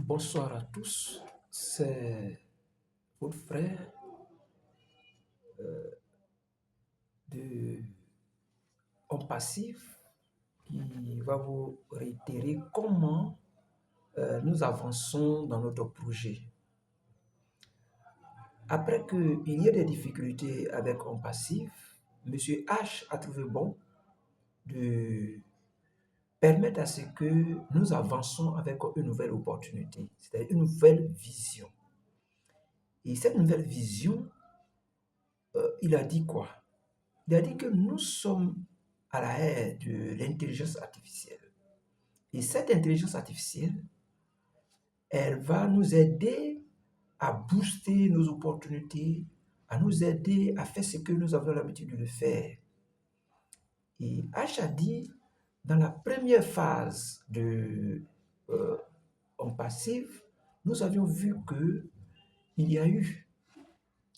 Bonsoir à tous, c'est votre frère de Homme Passif qui va vous réitérer comment nous avançons dans notre projet. Après qu'il y ait des difficultés avec Homme Passif, M. H a trouvé bon de permettre à ce que nous avançons avec une nouvelle opportunité, c'est-à-dire une nouvelle vision. Et cette nouvelle vision, il a dit quoi? Il a dit que nous sommes à la ère de l'intelligence artificielle. Et cette intelligence artificielle, elle va nous aider à booster nos opportunités, à nous aider à faire ce que nous avons l'habitude de le faire. Et H a dit, dans la première phase de en passif, nous avions vu que il y a eu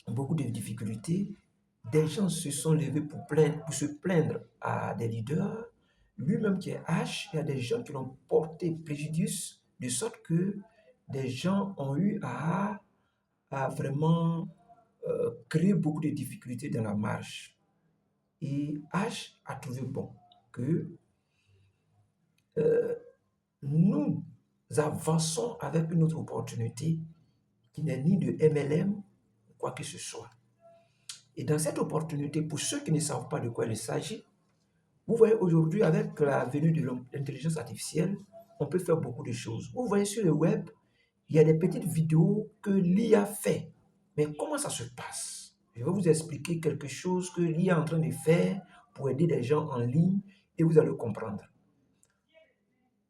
beaucoup de difficultés. Des gens se sont levés pour se plaindre à des leaders. Lui-même qui est H, il y a des gens qui l'ont porté préjudice, de sorte que des gens ont eu à vraiment créer beaucoup de difficultés dans la marche. Et H a trouvé bon que nous avançons avec une autre opportunité qui n'est ni de MLM ou quoi que ce soit. Et dans cette opportunité, pour ceux qui ne savent pas de quoi il s'agit, vous voyez aujourd'hui avec la venue de l'intelligence artificielle, on peut faire beaucoup de choses. Vous voyez sur le web, il y a des petites vidéos que l'IA fait. Mais comment ça se passe? Je vais vous expliquer quelque chose que l'IA est en train de faire pour aider des gens en ligne et vous allez comprendre.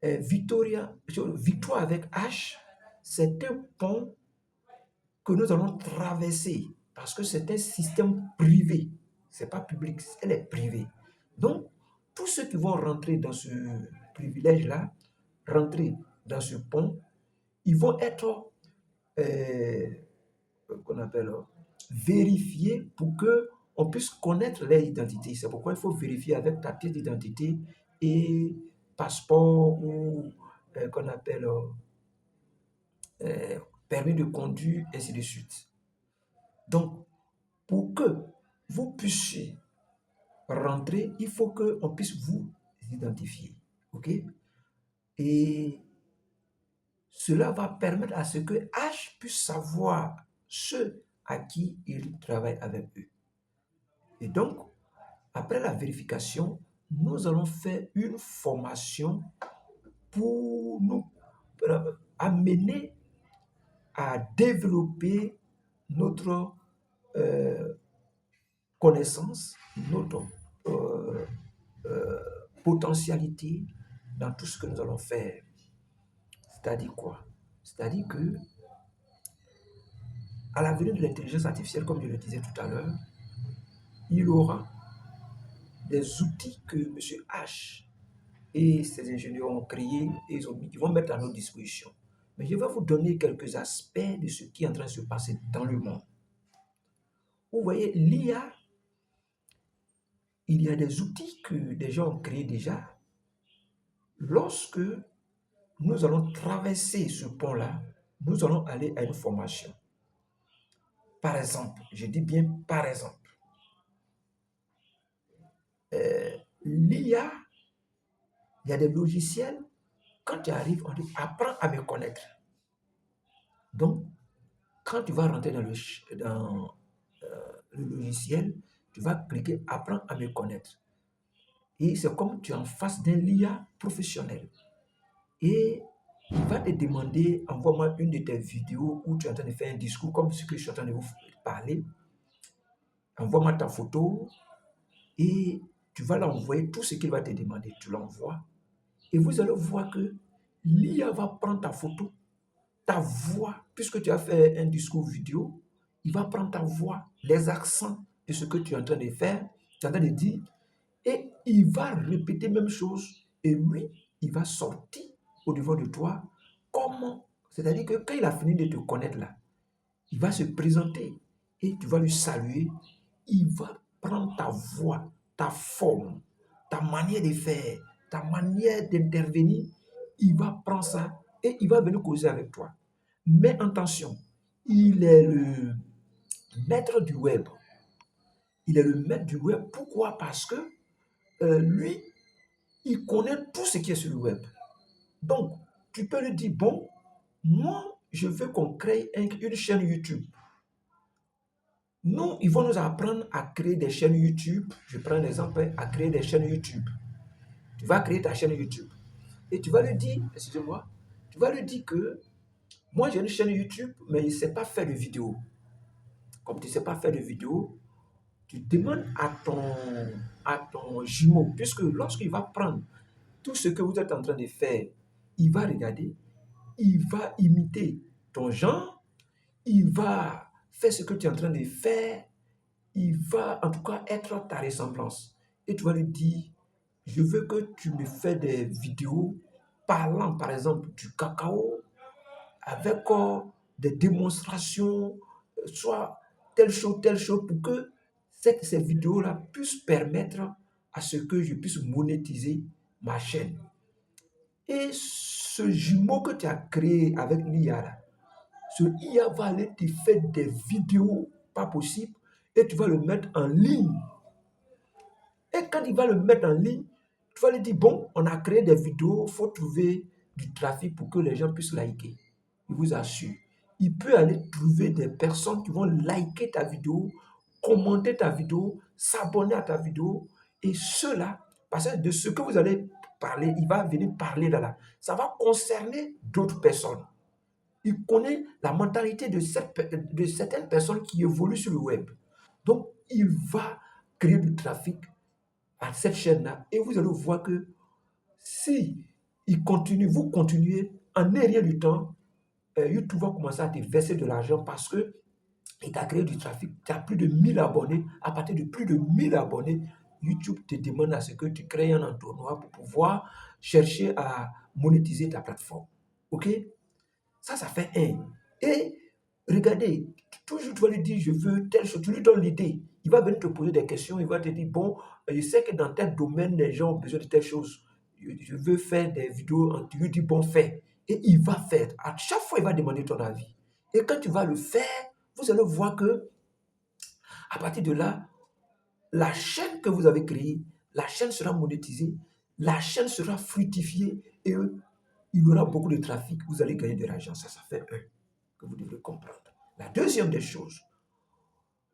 Victoire avec H, c'est un pont que nous allons traverser parce que c'est un système privé. Ce n'est pas public, elle est privée. Donc, tous ceux qui vont rentrer dans ce privilège-là, rentrer dans ce pont, ils vont être qu'on appelle vérifiés pour qu'on puisse connaître leur identité. C'est pourquoi il faut vérifier avec ta pièce d'identité et passeport ou qu'on appelle permis de conduire, ainsi de suite. Donc, pour que vous puissiez rentrer, il faut qu'on puisse vous identifier. OK? Et cela va permettre à ce que H puisse savoir ceux à qui il travaille avec eux. Et donc, après la vérification, nous allons faire une formation pour nous amener à développer notre connaissance, notre potentialité dans tout ce que nous allons faire. C'est-à-dire quoi? C'est-à-dire que à la venue de l'intelligence artificielle, comme je le disais tout à l'heure, il aura des outils que M. H et ses ingénieurs ont créés et ils vont mettre à notre disposition. Mais je vais vous donner quelques aspects de ce qui est en train de se passer dans le monde. Vous voyez, l'IA, il y a des outils que des gens ont créés déjà. Lorsque nous allons traverser ce pont-là, nous allons aller à une formation. Par exemple, je dis bien par exemple, l'IA, il y a des logiciels, quand tu arrives, on dit apprends à me connaître. Donc, quand tu vas rentrer dans le logiciel, tu vas cliquer apprends à me connaître. Et c'est comme tu es en face d'un IA professionnel. Et il va te demander, envoie-moi une de tes vidéos où tu es en train de faire un discours comme ce que je suis en train de vous parler. Envoie-moi ta photo et tu vas l'envoyer tout ce qu'il va te demander. Tu l'envoies et vous allez voir que l'IA va prendre ta photo, ta voix, puisque tu as fait un discours vidéo, il va prendre ta voix, les accents de ce que tu es en train de faire, tu es en train de dire, et il va répéter la même chose, et lui, il va sortir au devant de toi. Comment? C'est-à-dire que quand il a fini de te connaître là, il va se présenter et tu vas lui saluer. Il va prendre ta voix, ta forme, ta manière de faire, ta manière d'intervenir. Il va prendre ça et il va venir causer avec toi. Mais attention, il est le maître du web. Il est le maître du web. Pourquoi? Parce que lui, il connaît tout ce qui est sur le web. Donc, tu peux lui dire, bon, moi, je veux qu'on crée une chaîne YouTube. Nous, ils vont nous apprendre à créer des chaînes YouTube. Je prends un exemple, à créer des chaînes YouTube. Tu vas créer ta chaîne YouTube. Et tu vas lui dire, excusez-moi, tu vas lui dire que moi, j'ai une chaîne YouTube, mais il ne sait pas faire de vidéo. Comme tu ne sais pas faire de vidéo, tu demandes à ton jumeau, puisque lorsqu'il va prendre tout ce que vous êtes en train de faire, il va regarder, il va imiter ton genre, il va faire ce que tu es en train de faire, il va en tout cas être ta ressemblance. Et tu vas lui dire, je veux que tu me fais des vidéos parlant par exemple du cacao avec des démonstrations, soit telle chose, pour que ces vidéos-là puissent permettre à ce que je puisse monétiser ma chaîne. Et ce jumeau que tu as créé avec l'IA, là, ce IA va aller te faire des vidéos pas possibles et tu vas le mettre en ligne. Et quand il va le mettre en ligne, tu vas lui dire, bon, on a créé des vidéos, il faut trouver du trafic pour que les gens puissent liker. Il vous assure. Il peut aller trouver des personnes qui vont liker ta vidéo, commenter ta vidéo, s'abonner à ta vidéo. Et cela, parce que de ce que vous allez parler, il va venir parler là. Ça va concerner d'autres personnes. Il connaît la mentalité de certaines personnes qui évoluent sur le web. Donc, il va créer du trafic à cette chaîne-là. Et vous allez voir que si vous continuez, en un rien du temps, YouTube va commencer à te verser de l'argent parce que il t'a créé du trafic. Tu as plus de 1000 abonnés. À partir de plus de 1000 abonnés, YouTube te demande à ce que tu crées un entonnoir pour pouvoir chercher à monétiser ta plateforme. OK? Ça fait un. Et regardez, toujours tu vas lui dire, je veux telle chose, tu lui donnes l'idée. Il va venir te poser des questions, il va te dire, bon, je sais que dans tel domaine, les gens ont besoin de telle chose. Je veux faire des vidéos, tu lui dis, bon, fais. Et il va faire. À chaque fois, il va demander ton avis. Et quand tu vas le faire, vous allez voir que, à partir de là, la chaîne que vous avez créée, la chaîne sera monétisée, la chaîne sera fructifiée et il y aura beaucoup de trafic. Vous allez gagner de l'argent. Ça fait un que vous devrez comprendre. La deuxième des choses,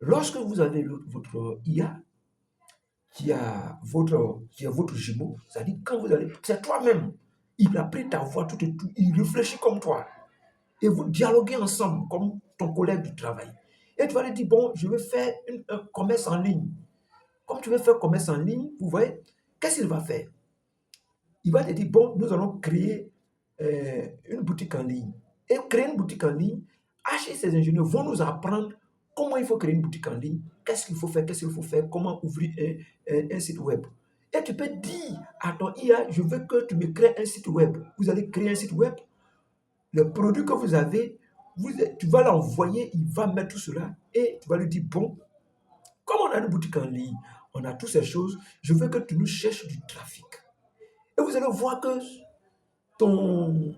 lorsque vous avez votre IA qui a votre jumeau, c'est-à-dire quand vous allez, c'est toi-même, il a pris ta voix, tout et tout, il réfléchit comme toi. Et vous dialoguez ensemble comme ton collègue du travail. Et tu vas lui dire, bon, je veux faire un commerce en ligne. Comme tu veux faire commerce en ligne, vous voyez, qu'est-ce qu'il va faire? Il va te dire, bon, nous allons créer une boutique en ligne. Et créer une boutique en ligne, H et ses ingénieurs vont nous apprendre comment il faut créer une boutique en ligne, qu'est-ce qu'il faut faire, comment ouvrir un site web. Et tu peux dire à ton IA, je veux que tu me crées un site web. Vous allez créer un site web. Le produit que vous avez, tu vas l'envoyer, il va mettre tout cela et tu vas lui dire, bon, comme on a une boutique en ligne, on a toutes ces choses, je veux que tu nous cherches du trafic. Et vous allez voir que ton,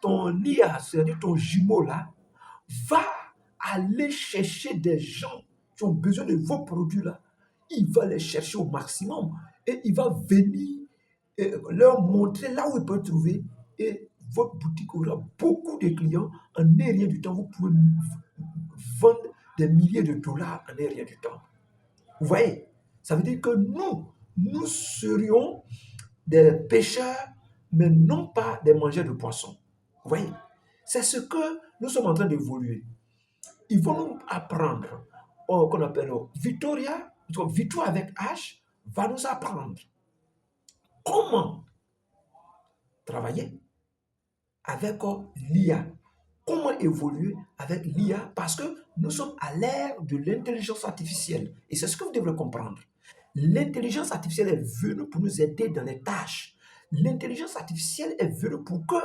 ton IA, c'est-à-dire ton jumeau là, va aller chercher des gens qui ont besoin de vos produits là. Il va les chercher au maximum et il va venir leur montrer là où ils peuvent trouver et votre boutique aura beaucoup de clients. En un rien du temps, vous pouvez vendre des milliers de dollars en un rien du temps. Vous voyez? Ça veut dire que nous serions des pêcheurs, mais non pas des mangeurs de poissons. Vous voyez? C'est ce que nous sommes en train d'évoluer. Ils vont nous apprendre, qu'on appelle Victoire avec H, va nous apprendre comment travailler avec l'IA, comment évoluer avec l'IA, parce que nous sommes à l'ère de l'intelligence artificielle. Et c'est ce que vous devez comprendre. L'intelligence artificielle est venue pour nous aider dans les tâches. L'intelligence artificielle est venue pour que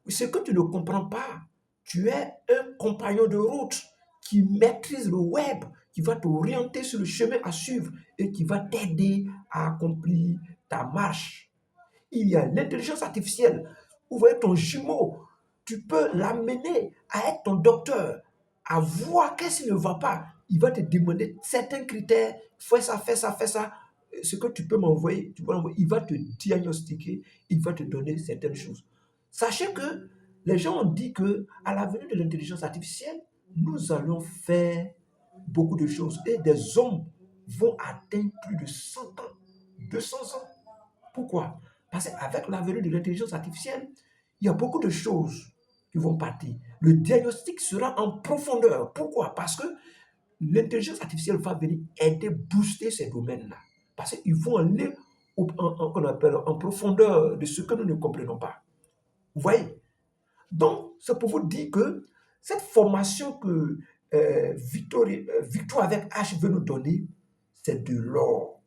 ce que tu ne comprends pas, tu es un compagnon de route qui maîtrise le web, qui va t'orienter sur le chemin à suivre et qui va t'aider à accomplir ta marche. Il y a l'intelligence artificielle. Vous voyez ton jumeau, tu peux l'amener à être ton docteur, à voir qu'est-ce qui ne va pas. Il va te demander certains critères, fais ça, fais ça, fais ça. Ce que tu peux m'envoyer, tu vas l'envoyer, il va te diagnostiquer, il va te donner certaines choses. Sachez que les gens ont dit que à la venue de l'intelligence artificielle, nous allons faire beaucoup de choses et des hommes vont atteindre plus de 100 ans, 200 ans. Pourquoi? Parce qu'avec la venue de l'intelligence artificielle, il y a beaucoup de choses qui vont partir. Le diagnostic sera en profondeur. Pourquoi? Parce que l'intelligence artificielle va venir aider, booster ces domaines-là. Parce qu'ils vont aller qu'on appelle, en profondeur de ce que nous ne comprenons pas. Vous voyez? Donc, c'est pour vous dire que cette formation que Victoire avec H veut nous donner, c'est de l'or.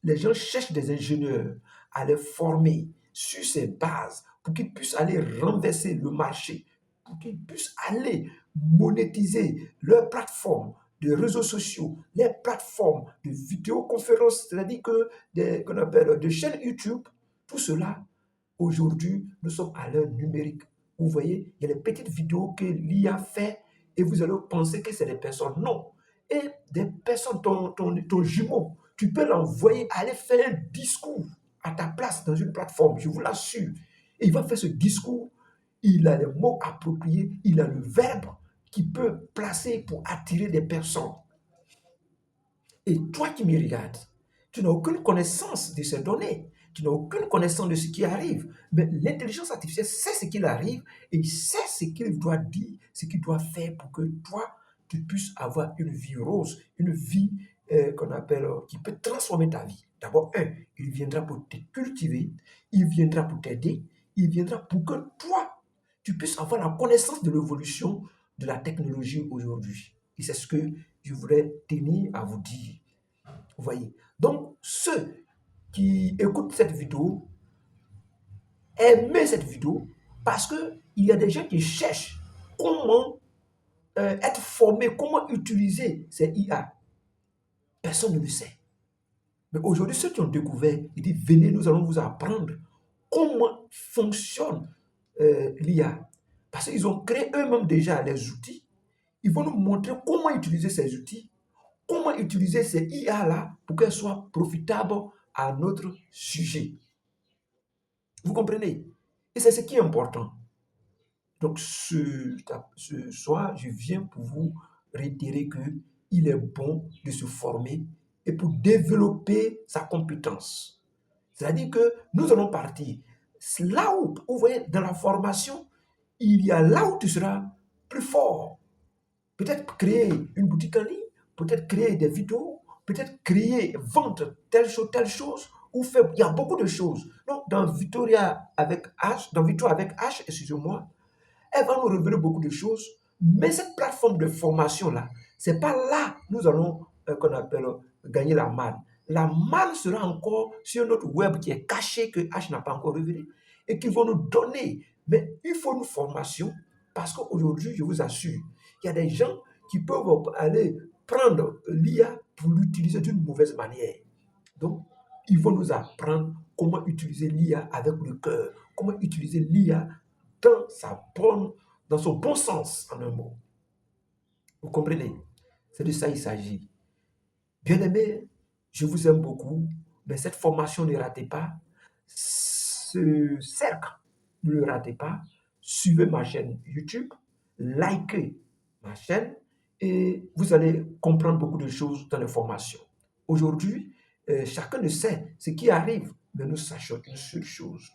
Les gens cherchent des ingénieurs à les former sur ces bases pour qu'ils puissent aller renverser le marché, pour qu'ils puissent aller monétiser leurs plateformes de réseaux sociaux, les plateformes de vidéoconférences, c'est-à-dire que qu'on appelle de chaînes YouTube. Tout cela, aujourd'hui, nous sommes à l'heure numérique. Vous voyez, il y a des petites vidéos que l'IA fait et vous allez penser que c'est des personnes. Non. Et des personnes, ton jumeau, tu peux l'envoyer aller faire un discours à ta place dans une plateforme, je vous l'assure. Et il va faire ce discours, il a les mots appropriés, il a le verbe qui peut placer pour attirer des personnes. Et toi qui me regardes, tu n'as aucune connaissance de ces données, tu n'as aucune connaissance de ce qui arrive. Mais l'intelligence artificielle sait ce qu'il arrive et il sait ce qu'il doit dire, ce qu'il doit faire pour que toi, tu puisses avoir une vie rose, une vie qu'on appelle, qui peut transformer ta vie. D'abord, il viendra pour te cultiver, il viendra pour t'aider, il viendra pour que toi, tu puisses avoir la connaissance de l'évolution de la technologie aujourd'hui. Et c'est ce que je voudrais tenir à vous dire. Vous voyez? Donc, ceux qui écoutent cette vidéo, aimez cette vidéo parce qu'il y a des gens qui cherchent comment être formés, comment utiliser ces IA. Personne ne le sait. Mais aujourd'hui, ceux qui ont découvert, ils disent, venez, nous allons vous apprendre comment fonctionne l'IA. Parce qu'ils ont créé eux-mêmes déjà les outils. Ils vont nous montrer comment utiliser ces outils, comment utiliser ces IA-là pour qu'elles soient profitables à notre sujet. Vous comprenez? Et c'est ce qui est important. Donc ce soir, je viens pour vous réitérer qu'il est bon de se former et pour développer sa compétence. C'est-à-dire que nous allons partir. Là où, vous voyez, dans la formation, il y a là où tu seras plus fort. Peut-être créer une boutique en ligne, peut-être créer des vidéos, peut-être créer, vendre telle chose, ou faire, il y a beaucoup de choses. Donc, dans Victoria avec H, excusez-moi, elle va nous révéler beaucoup de choses, mais cette plateforme de formation-là, c'est pas là que nous allons, qu'on appelle, gagner la manne. La manne sera encore sur notre web qui est caché, que H n'a pas encore révélé, et qui vont nous donner. Mais il faut une formation, parce qu'aujourd'hui, je vous assure, il y a des gens qui peuvent aller prendre l'IA pour l'utiliser d'une mauvaise manière. Donc, ils vont nous apprendre comment utiliser l'IA avec le cœur, comment utiliser l'IA dans son bon sens, en un mot. Vous comprenez? C'est de ça qu'il s'agit. Bien-aimés, je vous aime beaucoup, mais cette formation, ne ratez pas. Ce cercle, ne le ratez pas. Suivez ma chaîne YouTube, likez ma chaîne et vous allez comprendre beaucoup de choses dans les formations. Aujourd'hui, chacun ne sait ce qui arrive, mais nous sachons une seule chose,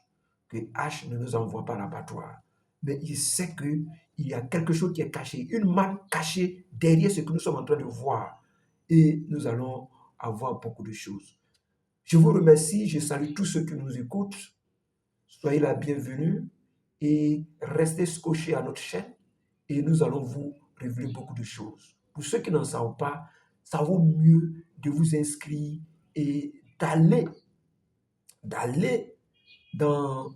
que H ne nous envoie pas à l'abattoir. Mais il sait qu'il y a quelque chose qui est caché, une manne cachée derrière ce que nous sommes en train de voir. Et nous allons avoir beaucoup de choses. Je vous remercie, je salue tous ceux qui nous écoutent. Soyez la bienvenue et restez scotchés à notre chaîne et nous allons vous révéler beaucoup de choses. Pour ceux qui n'en savent pas, ça vaut mieux de vous inscrire et d'aller dans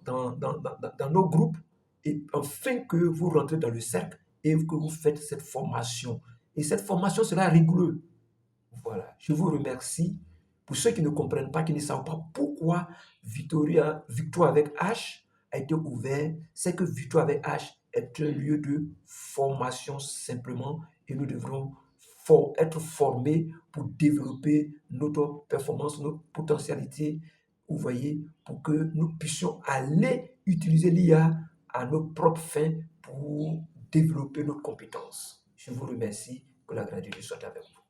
nos groupes et afin que vous rentrez dans le cercle et que vous faites cette formation. Et cette formation sera rigoureuse. Voilà, je vous remercie. Pour ceux qui ne comprennent pas, qui ne savent pas pourquoi Victoire avec H a été ouvert, c'est que Victoire avec H est un lieu de formation simplement et nous devrons être formés pour développer notre performance, notre potentialité, vous voyez, pour que nous puissions aller utiliser l'IA à nos propres fins pour développer nos compétences. Je vous remercie. Que la grâce de Dieu soit avec vous.